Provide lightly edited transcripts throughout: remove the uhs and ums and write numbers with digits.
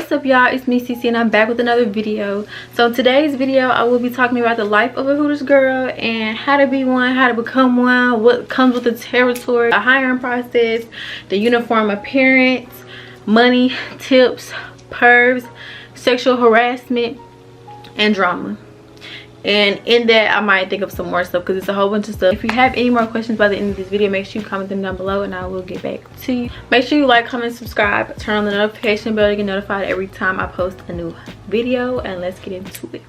What's up, y'all? It's me, Cece, and I'm back with another video. So in today's video, I will be talking about the life of a Hooters girl and how to be one, how to become one, what comes with the territory, the hiring process, the uniform appearance, money, tips, pervs, sexual harassment, and drama. And in that, I might think of some more stuff because it's a whole bunch of stuff. If you have any more questions by the end of this video, make sure you comment them down below and I will get back to you. Make sure you like, comment, subscribe, turn on the notification bell to get notified every time I post a new video, and let's get into it.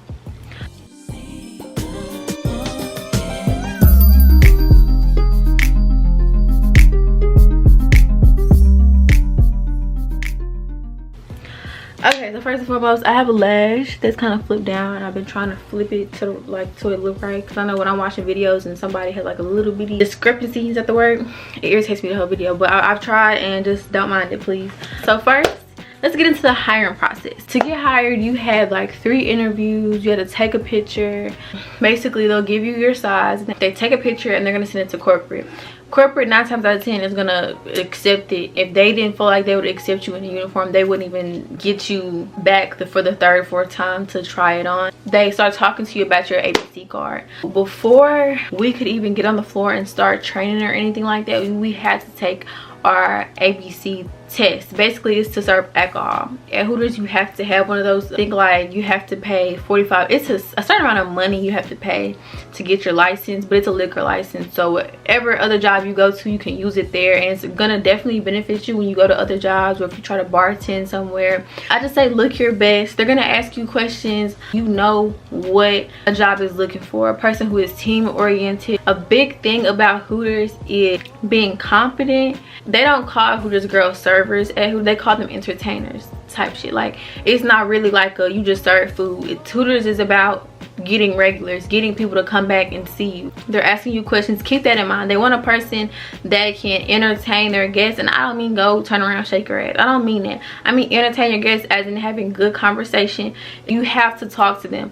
Okay, so first and foremost, I have a lash that's kind of flipped down, and I've been trying to flip it to it look right, because I know when I'm watching videos and somebody has like a little bitty discrepancy, is that the word? It irritates me the whole video, but I've tried, and just don't mind it, please. So first, let's get into the hiring process. To get hired, you have like 3 interviews. You have to take a picture. Basically, they'll give you your size. They take a picture and they're gonna send it to corporate. Corporate 9 times out of 10 is gonna accept it. If they didn't feel like they would accept you in a uniform, they wouldn't even get you back for the 3rd or 4th time to try it on. They start talking to you about your ABC card. Before we could even get on the floor and start training or anything like that, we had to take our ABC test. Basically, it's to serve alcohol. At Hooters, you have to have one of those. I think like you have to pay 45. It's a certain amount of money you have to pay to get your license, but it's a liquor license. So whatever other job you go to, you can use it there, and it's gonna definitely benefit you when you go to other jobs or if you try to bartend somewhere. I just say look your best. They're gonna ask you questions. You know what a job is looking for. A person who is team oriented. A big thing about Hooters is being confident. They don't call Hooters girls servers at Hooters, they call them entertainers type shit. Like, it's not really like a you just serve food. Hooters is about getting regulars, getting people to come back and see you. They're asking you questions. Keep that in mind. They want a person that can entertain their guests, and I don't mean go turn around shake your ass. I don't mean that. I mean entertain your guests as in having good conversation. You have to talk to them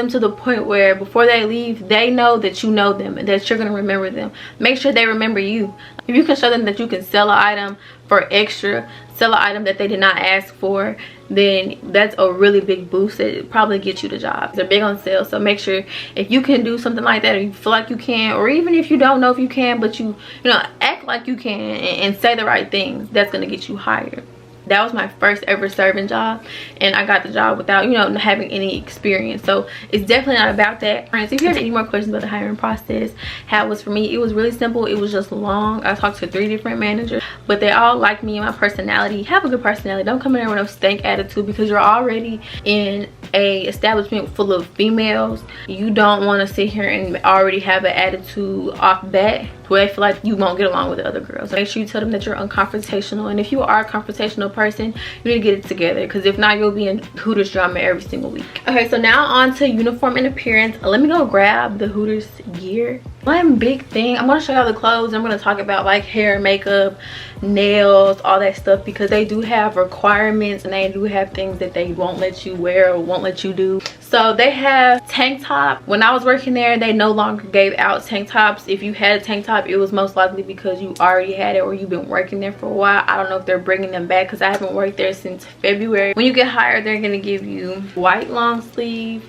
to the point where before they leave, they know that you know them and that you're going to remember them. Make sure they remember you. If you can show them that you can sell an item for extra, sell an item that they did not ask for, then that's a really big boost. It probably gets you the job. They're big on sales, so make sure if you can do something like that, or you feel like you can, or even if you don't know if you can, but you know, act like you can and say the right things, that's going to get you hired. That was my first ever serving job, and I got the job without, you know, having any experience. So it's definitely not about that. Friends, if you have any more questions about the hiring process, how it was for me, it was really simple. It was just long. I talked to 3 different managers, but they all like me and my personality. Have a good personality. Don't come in there with no stank attitude, because you're already in a establishment full of females. You don't want to sit here and already have an attitude off bat where they feel like you won't get along with the other girls. Make sure you tell them that you're unconfrontational, and if you are a confrontational person, you need to get it together, because if not, you'll be in Hooters drama every single week. Okay, so now on to uniform and appearance. Let me go grab the Hooters gear. One big thing, I'm going to show y'all the clothes. I'm going to talk about like hair, makeup, nails, all that stuff, because they do have requirements and they do have things that they won't let you wear or won't let you do. So they have tank top. When I was working there, they no longer gave out tank tops. If you had a tank top, it was most likely because you already had it or you've been working there for a while. I don't know if they're bringing them back, because I haven't worked there since February. When you get hired, they're going to give you white long sleeve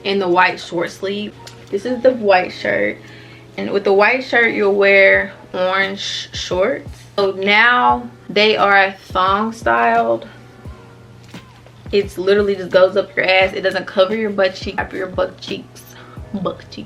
and the white short sleeve. This is the white shirt, and with the white shirt you'll wear orange shorts. So now they are thong styled. It's literally just goes up your ass. It doesn't cover your butt cheek, up your butt cheeks.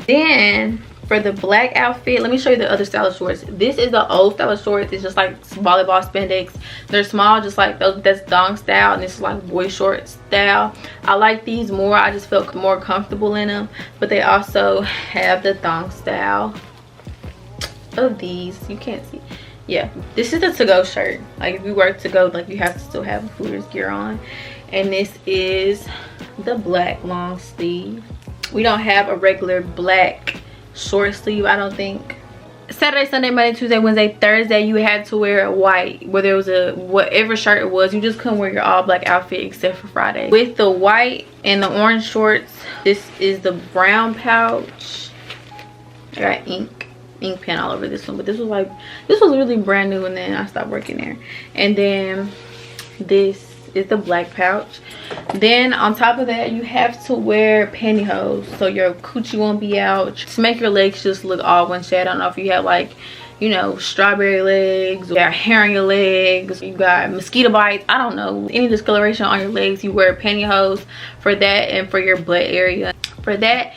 Then for the black outfit, let me show you the other style of shorts. This is the old style of shorts. It's just like volleyball spandex. They're small, just like those. That's thong style, and this is like boy short style. I like these more. I just felt more comfortable in them. But they also have the thong style of these. You can't see. Yeah, this is the to-go shirt. Like if you work to go, like you have to still have a Hooters gear on. And this is the black long sleeve. We don't have a regular black short sleeve, I don't think. Saturday, Sunday, Monday, Tuesday, Wednesday, Thursday, you had to wear a white, whether it was a whatever shirt it was. You just couldn't wear your all black outfit except for Friday. With the white and the orange shorts, this is the brown pouch. I got ink pen all over this one, but this was really brand new, and then I stopped working there. And then this it's the black pouch. Then on top of that, you have to wear pantyhose so your coochie won't be out, to make your legs just look all one shade. I don't know if you have like, you know, strawberry legs, you got hair on your legs, you got mosquito bites, I don't know, any discoloration on your legs, you wear pantyhose for that. And for your butt area, for that,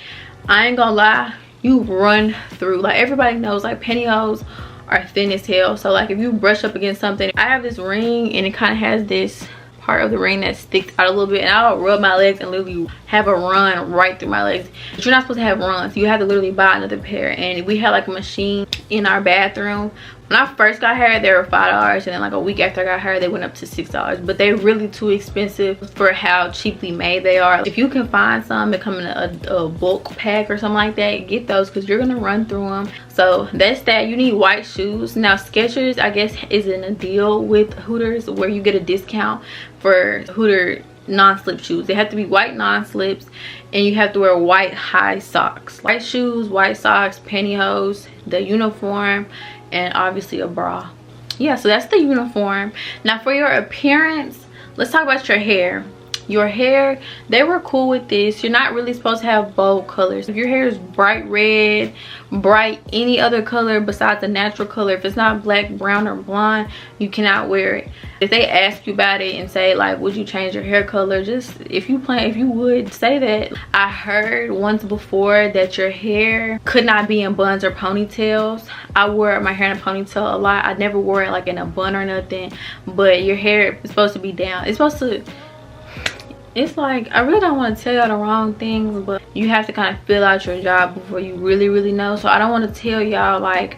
I ain't gonna lie, you run through. Like, everybody knows like pantyhose are thin as hell, so like if you brush up against something, I have this ring and it kind of has this part of the ring that sticks out a little bit, and I'll rub my legs and literally have a run right through my legs. But you're not supposed to have runs, you have to literally buy another pair. And we had like a machine in our bathroom. When I first got hired, they were $5, and then like a week after I got hired, they went up to $6. But they're really too expensive for how cheaply made they are. If you can find some that come in a bulk pack or something like that, get those, because you're gonna run through them. So that's that. You need white shoes. Now Skechers, I guess, is in a deal with Hooters where you get a discount for Hooter non-slip shoes. They have to be white non-slips, and you have to wear white high socks. White shoes, white socks, pantyhose, the uniform, and obviously a bra. Yeah, so that's the uniform. Now for your appearance, let's talk about your hair. Your hair, they were cool with this. You're not really supposed to have bold colors. If your hair is bright red, bright any other color besides a natural color, if it's not black, brown, or blonde, you cannot wear it. If they ask you about it and say like, would you change your hair color, just if you would say that. I heard once before that your hair could not be in buns or ponytails. I wore my hair in a ponytail a lot. I never wore it like in a bun or nothing, but your hair is supposed to be down. It's supposed to, it's like, I really don't want to tell y'all the wrong things, but you have to kind of fill out your job before you really know. So I don't want to tell y'all like,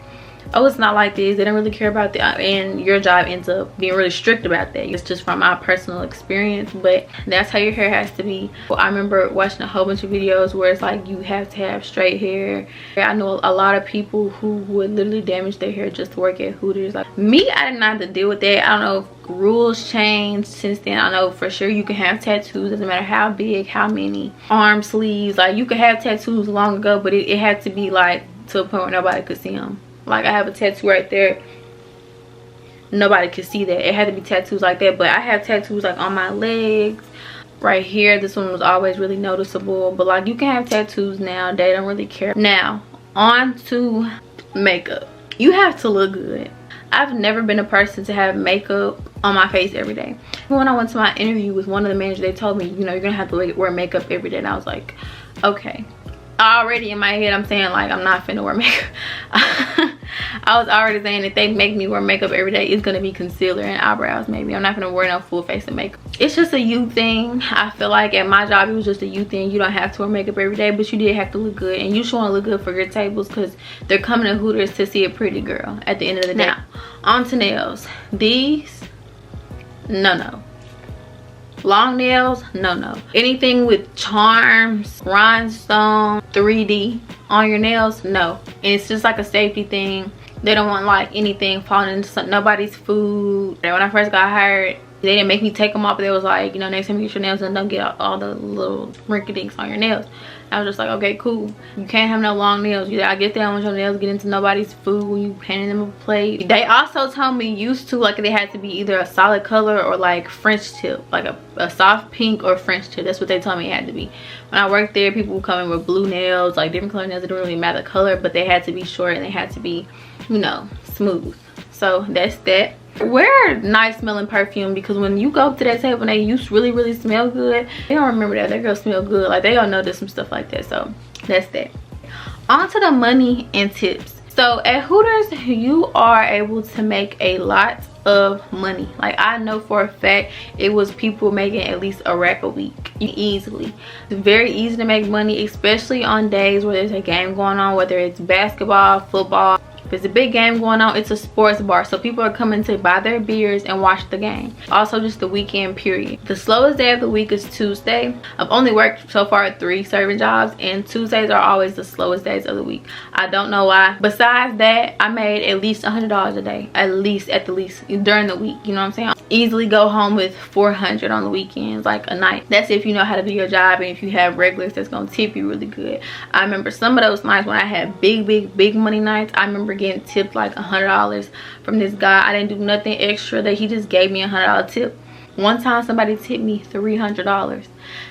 oh, it's not like this, they don't really care about that, and your job ends up being really strict about that. It's just from my personal experience, but that's how your hair has to be. Well, I remember watching a whole bunch of videos where it's like you have to have straight hair. I know a lot of people who would literally damage their hair just to work at Hooters. Like me, I didn't have to deal with that. I don't know if rules changed since then. I know for sure you can have tattoos, doesn't matter how big, how many, arm sleeves. Like you could have tattoos long ago, but it had to be like to a point where nobody could see them. Like I have a tattoo right there, nobody could see that. It had to be tattoos like that. But I have tattoos like on my legs right here. This one was always really noticeable, but like you can have tattoos now, they don't really care. Now on to makeup. You have to look good. I've never been a person to have makeup on my face every day. When I went to my interview with one of the managers, they told me, you know, you're gonna have to wear makeup every day, and I was like, okay. Already in my head I'm saying like, I'm not finna wear makeup. I was already saying if they make me wear makeup every day, it's gonna be concealer and eyebrows maybe. I'm not gonna wear no full face of makeup. It's just a you thing. I feel like at my job it was just a you thing. You don't have to wear makeup every day, but you did have to look good, and you should want to look good for your tables, because they're coming to Hooters to see a pretty girl at the end of the day. Now on to nails. These, no. Long nails, no. Anything with charms, rhinestone, 3D on your nails, no. And it's just like a safety thing. They don't want like anything falling into nobody's food. And when I first got hired, they didn't make me take them off, but they was like, you know, next time you get your nails done, don't get all the little wrinkle-dinks on your nails. I was just like, okay, cool. You can't have no long nails. I get that when your nails get into nobody's food when you handing them a plate. They also told me used to like they had to be either a solid color or like French tip, like a soft pink or French tip. That's what they told me it had to be. When I worked there, people would come in with blue nails, like different color nails. It didn't really matter the color, but they had to be short and they had to be, you know, smooth. So that's that. Wear nice smelling perfume, because when you go to that table and they really smell good, they don't remember that girl smell good. Like they don't know there's some stuff like that. So that's that. On to the money and tips. So at Hooters, you are able to make a lot of money. Like I know for a fact it was people making at least a rack a week easily. It's very easy to make money, especially on days where there's a game going on, whether it's basketball, football. If it's a big game going on, it's a sports bar, so people are coming to buy their beers and watch the game. Also just the weekend period. The slowest day of the week is Tuesday. I've only worked so far 3 serving jobs, and Tuesdays are always the slowest days of the week. I don't know why. Besides that, I made at least $100 a day, at the least during the week. You know what I'm saying? Easily go home with $400 on the weekends, like a night. That's if you know how to do your job, and if you have regulars that's gonna tip you really good. I remember some of those nights when I had big money nights, I remember getting tipped like $100 from this guy. I didn't do nothing extra, that he just gave me $100 tip. One time somebody tipped me $300.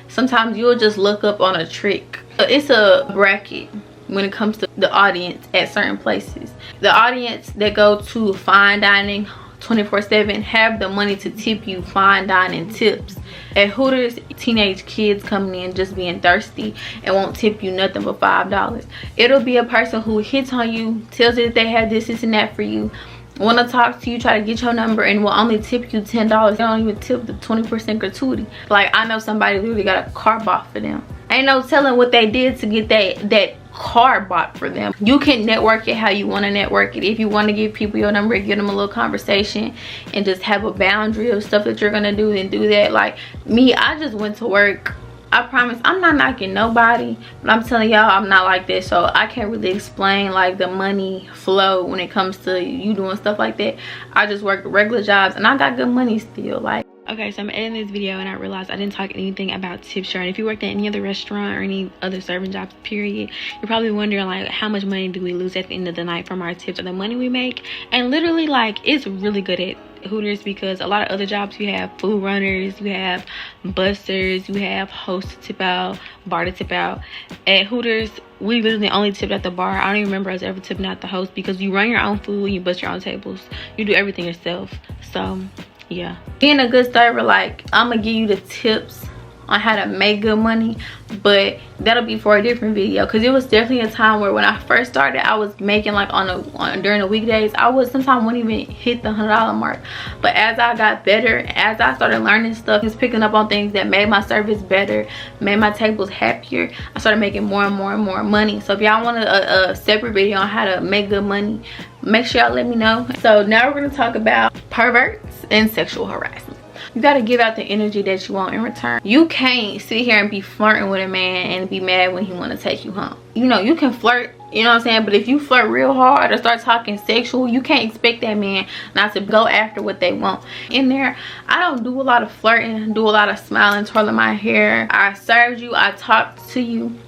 Sometimes you'll just look up on a trick. It's a bracket when it comes to the audience at certain places. The audience that go to fine dining 24/7 have the money to tip you fine dining tips. At Hooters, teenage kids coming in just being thirsty and won't tip you nothing but $5. It'll be a person who hits on you, tells you that they have this and that for you, want to talk to you, try to get your number, and will only tip you $10. They don't even tip the 20% gratuity. Like, I know somebody literally got a car bought for them. Ain't no telling what they did to get that car bought for them. You can network it how you want to network it. If you want to give people your number, give them a little conversation and just have a boundary of stuff that you're gonna do, and do that. Like me, I just went to work. I promise I'm not knocking nobody, but I'm telling y'all I'm not like this, so I can't really explain like the money flow when it comes to you doing stuff like that. I just work regular jobs and I got good money still. Like, okay, so I'm editing this video and I realized I didn't talk anything about tip jar. And if you worked at any other restaurant or any other serving jobs, period, you're probably wondering like, how much money do we lose at the end of the night from our tips or the money we make? And literally, like, it's really good at Hooters, because a lot of other jobs, you have food runners, you have busters, you have host to tip out, bar to tip out. At Hooters, we literally only tipped at the bar. I don't even remember us ever tipping out the host, because you run your own food, you bust your own tables, you do everything yourself. So yeah, being a good server, like, I'm gonna give you the tips on how to make good money, but that'll be for a different video, because it was definitely a time where when I first started, I was making like during the weekdays, I was sometimes wouldn't even hit the $100 mark. But as I got better, as I started learning stuff, just picking up on things that made my service better, made my tables happier, I started making more and more and more money. So if y'all want a separate video on how to make good money, make sure y'all let me know. So now we're going to talk about perverts and sexual harassment. You got to give out the energy that you want in return. You can't sit here and be flirting with a man and be mad when he want to take you home. You know, you can flirt, you know what I'm saying, but if you flirt real hard or start talking sexual, you can't expect that man not to go after what they want. In there, I don't do a lot of flirting, do a lot of smiling, twirling my hair. I served you, I talked to you.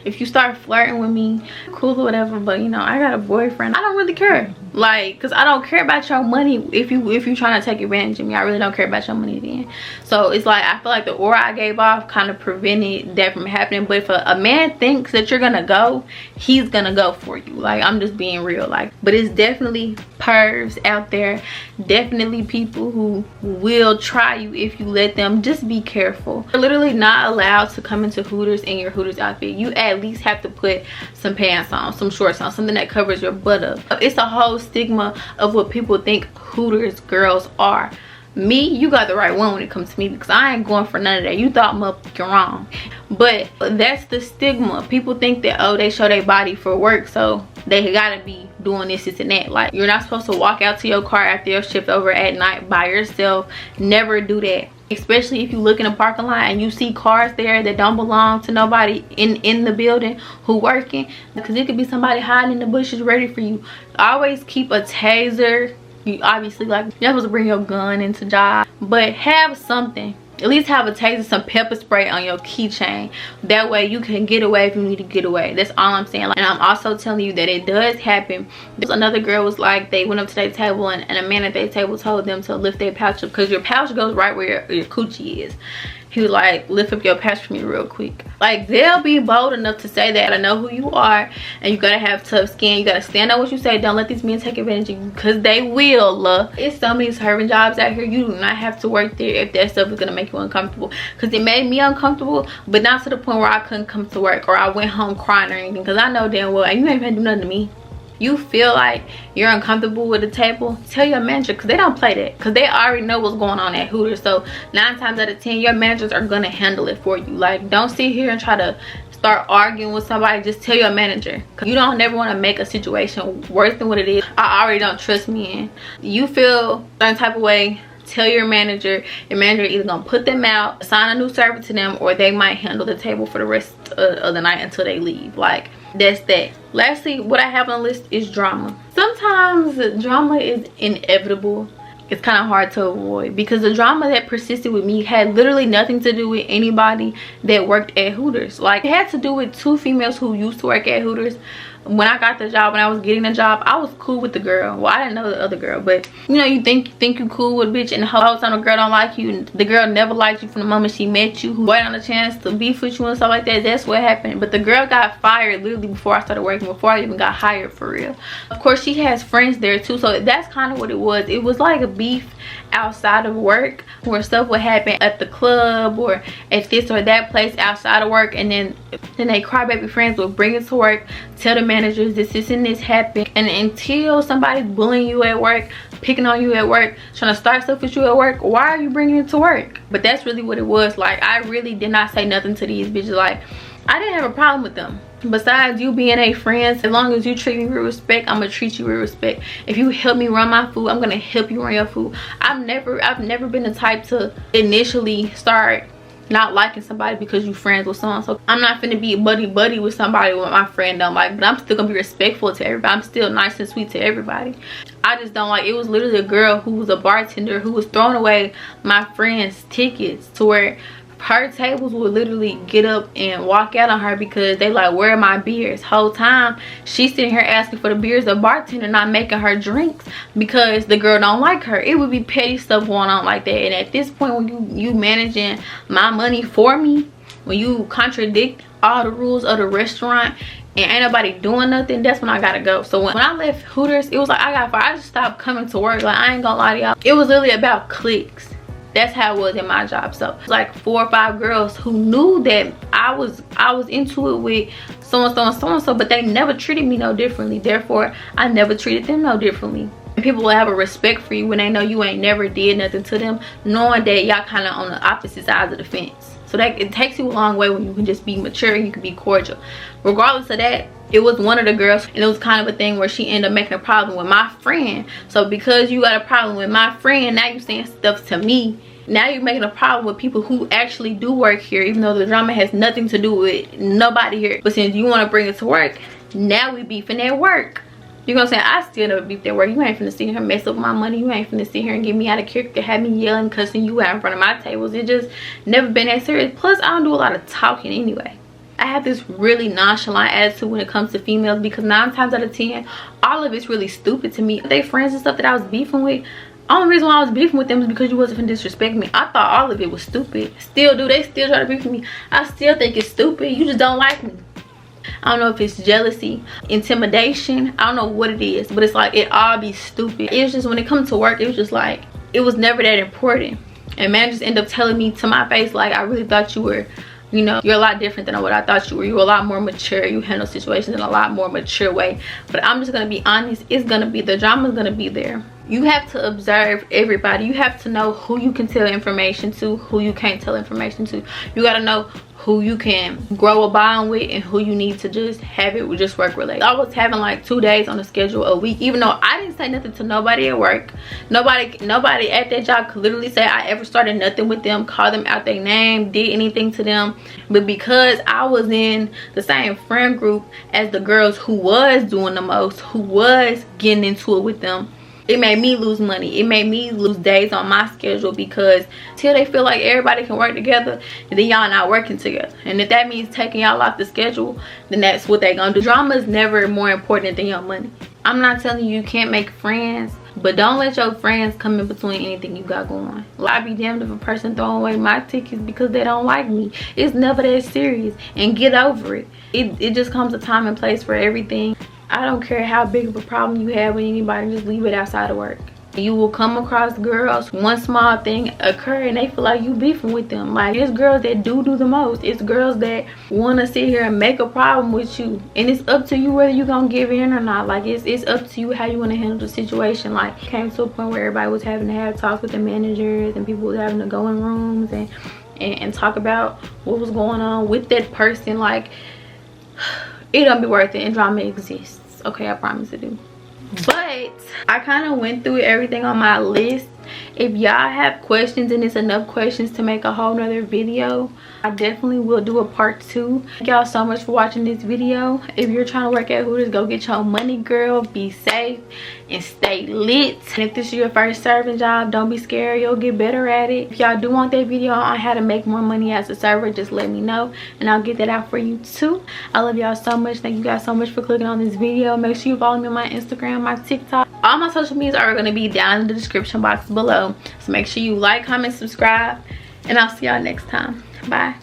If you start flirting with me, cool or whatever, but you know, I got a boyfriend, I don't really care. Like, because I don't care about your money. If you trying to take advantage of me, I really don't care about your money then. So it's like, I feel like the aura I gave off kind of prevented that from happening. But if a man thinks that you're gonna go, he's gonna go for you. Like, I'm just being real. Like, but it's definitely pervs out there, definitely people who will try you if you let them. Just be careful. You're literally not allowed to come into Hooters in your Hooters outfit. You at least have to put some pants on, some shorts on, something that covers your butt up. It's a whole stigma of what people think Hooters girls are. Me, you got the right one when it comes to me, because I ain't going for none of that. You thought you're wrong. But that's the stigma. People think that, oh, they show their body for work, so they gotta be doing this and that. Like, you're not supposed to walk out to your car after your shift over at night by yourself. Never do that. Especially if you look in a parking lot and you see cars there that don't belong to nobody in the building who working, because it could be somebody hiding in the bushes ready for you. Always keep a taser. You obviously, like, you're not supposed to bring your gun into job, but have something. At least have a taser, some pepper spray on your keychain. That way you can get away if you need to get away. That's all I'm saying. Like, and I'm also telling you that it does happen. There's another girl was like, they went up to their table and a man at their table told them to lift their pouch up, because your pouch goes right where your coochie is. He was like, lift up your pouch for me real quick. Like, they'll be bold enough to say that. I know who you are, and you gotta have tough skin. You gotta stand on what you say. Don't let these men take advantage of you, because they will. It's so many serving jobs out here. You do not have to work there if that stuff is gonna make you uncomfortable, because it made me uncomfortable, but not to the point where I couldn't come to work or I went home crying or anything, because I know damn well you ain't gonna do nothing to me. You feel like you're uncomfortable with the table, tell your manager, because they don't play that, because they already know what's going on at Hooters. So 9 times out of 10 your managers are gonna handle it for you. Like, don't sit here and try to start arguing with somebody. Just tell your manager, because you don't never want to make a situation worse than what it is. I already don't trust me in. You feel certain type of way, tell your manager. Your manager either gonna put them out, assign a new server to them, or they might handle the table for the rest of the night until they leave. Like, that's that. Lastly, what I have on the list is drama. Sometimes drama is inevitable. It's kind of hard to avoid, because the drama that persisted with me had literally nothing to do with anybody that worked at Hooters. Like, it had to do with 2 females who used to work at Hooters, when I got the job, when I was getting the job, I was cool with the girl. Well, I didn't know the other girl, but you know, you think you cool with a bitch, and the whole time the girl don't like you, and the girl never liked you from the moment she met you, who waited on a chance to beef with you and stuff like that. That's what happened. But the girl got fired literally before I started working, before I even got hired for real. Of course, she has friends there too, so that's kind of what it was. It was like a beef outside of work, where stuff would happen at the club or at this or that place outside of work, and then they crybaby friends would bring it to work, tell the managers this and this happened, and until somebody's bullying you at work, picking on you at work, trying to start stuff with you at work, why are you bringing it to work? But that's really what it was. Like, I really did not say nothing to these bitches. Like, I didn't have a problem with them. Besides you being a friend, as long as you treat me with respect, I'm gonna treat you with respect. If you help me run my food, I'm gonna help you run your food. I've never been the type to initially start not liking somebody because you friends with someone. So I'm not finna be buddy with somebody what my friend don't like, but I'm still gonna be respectful to everybody. I'm still nice and sweet to everybody. I just don't like, it was literally a girl who was a bartender who was throwing away my friend's tickets, to where her tables would literally get up and walk out on her because they like, where are my beers? Whole time she's sitting here asking for the beers, the bartender not making her drinks because the girl don't like her. It would be petty stuff going on like that. And at this point, when you managing my money for me, when you contradict all the rules of the restaurant and ain't nobody doing nothing, that's when I gotta go. So when I left Hooters, it was like I got fired. I just stopped coming to work. Like, I ain't gonna lie to y'all, it was literally about clicks. That's how it was in my job. So like 4 or 5 girls who knew that I was into it with so-and-so, but they never treated me no differently. Therefore, I never treated them no differently. And people will have a respect for you when they know you ain't never did nothing to them, knowing that y'all kind of on the opposite sides of the fence. So that it takes you a long way when you can just be mature and you can be cordial. Regardless of that, it was one of the girls, and it was kind of a thing where she ended up making a problem with my friend. So because you got a problem with my friend, now you saying stuff to me. Now you're making a problem with people who actually do work here, even though the drama has nothing to do with nobody here. But since you want to bring it to work, now we beefing at work. You know what I'm saying? I still never beefed at work. You ain't finna sit here and mess up my money. You ain't finna sit here and get me out of character, have me yelling, cussing you out in front of my tables. It just never been that serious. Plus, I don't do a lot of talking anyway. I have this really nonchalant attitude when it comes to females, because 9 times out of 10, all of it's really stupid to me. They friends and stuff that I was beefing with, only reason why I was beefing with them is because you wasn't finna disrespect me. I thought all of it was stupid. Still do. They still try to beef with me. I still think it's stupid. You just don't like me. I don't know if it's jealousy, intimidation. I don't know what it is, but it's like it all be stupid. It was just, when it comes to work, it was just like, it was never that important. And managers end up telling me to my face, like, I really thought you were, you know, you're a lot different than what I thought you were. You're a lot more mature. You handle situations in a lot more mature way. But I'm just gonna be honest, it's gonna be, the drama's gonna be there. You have to observe everybody. You have to know who you can tell information to, who you can't tell information to. You gotta know who you can grow a bond with and who you need to just have it with just work related. I was having like 2 days on the schedule a week, even though I didn't say nothing to nobody at work. Nobody at that job could literally say I ever started nothing with them, call them out their name, did anything to them. But because I was in the same friend group as the girls who was doing the most, who was getting into it with them, it made me lose money. It made me lose days on my schedule, because till they feel like everybody can work together, and then y'all not working together. And if that means taking y'all off the schedule, then that's what they gonna do. Drama is never more important than your money. I'm not telling you can't make friends, but don't let your friends come in between anything you got going. I be damned if a person throwing away my tickets because they don't like me. It's never that serious, and get over it. It just comes a time and place for everything. I don't care how big of a problem you have with anybody, just leave it outside of work. You will come across girls, one small thing occur and they feel like you beefing with them. Like, there's girls that do the most. It's girls that want to sit here and make a problem with you, and it's up to you whether you gonna give in or not. Like, it's up to you how you want to handle the situation. Like, it came to a point where everybody was having to have talks with the managers, and people was having to go in rooms and talk about what was going on with that person. Like, it don't be worth it, and drama exists. Okay, I promise it do. But I kind of went through everything on my list If y'all have questions and it's enough questions to make a whole nother video, I definitely will do a part 2. Thank y'all so much for watching this video. If you're trying to work at Hooters, go get your money, girl. Be safe and stay lit. And if this is your first serving job, don't be scared. You'll get better at it. If y'all do want that video on how to make more money as a server, just let me know and I'll get that out for you too. I love y'all so much. Thank you guys so much for clicking on this video. Make sure you follow me on my Instagram, my TikTok. All my social medias are going to be down in the description box below. So make sure you like, comment, subscribe, and I'll see y'all next time. Bye.